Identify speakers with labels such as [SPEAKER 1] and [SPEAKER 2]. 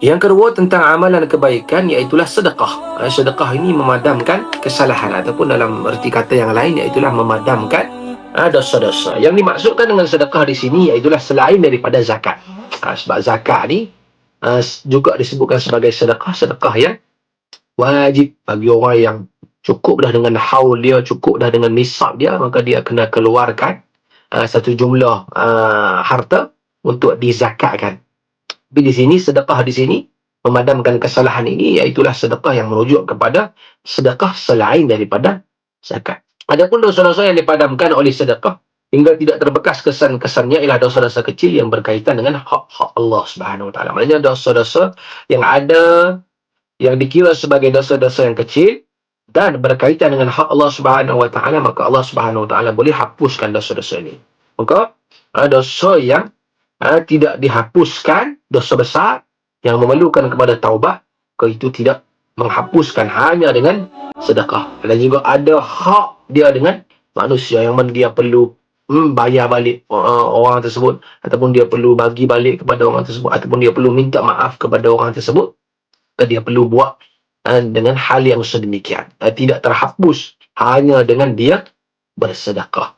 [SPEAKER 1] Yang kedua tentang amalan kebaikan iaitulah sedekah. Sedekah ini memadamkan kesalahan ataupun dalam erti kata yang lain iaitulah memadamkan dosa-dosa. Yang dimaksudkan dengan sedekah di sini iaitulah selain daripada zakat. Sebab zakat ni juga disebutkan sebagai sedekah, sedekah yang wajib bagi orang yang cukup dah dengan haul dia, cukup dah dengan nisab dia, maka dia kena keluarkan satu jumlah harta untuk dizakatkan. Tapi di sini sedekah di sini memadamkan kesalahan ini iaitulah sedekah yang merujuk kepada sedekah selain daripada zakat. Adapun dosa-dosa yang dipadamkan oleh sedekah hingga tidak terbekas kesan-kesannya ialah dosa-dosa kecil yang berkaitan dengan hak-hak Allah Subhanahu Wa Taala. Maksudnya dosa-dosa yang ada yang dikira sebagai dosa-dosa yang kecil dan berkaitan dengan hak Allah Subhanahu Wa Taala, maka Allah Subhanahu Wa Taala boleh hapuskan dosa-dosa ini. Maka dosa yang tidak dihapuskan, dosa besar yang memerlukan kepada taubat, itu tidak menghapuskan hanya dengan sedekah. Dan juga ada hak dia dengan manusia yang mana dia perlu bayar balik orang tersebut, ataupun dia perlu bagi balik kepada orang tersebut, ataupun dia perlu minta maaf kepada orang tersebut. Dia perlu buat dengan hal yang sedemikian, tidak terhapus hanya dengan dia bersedekah.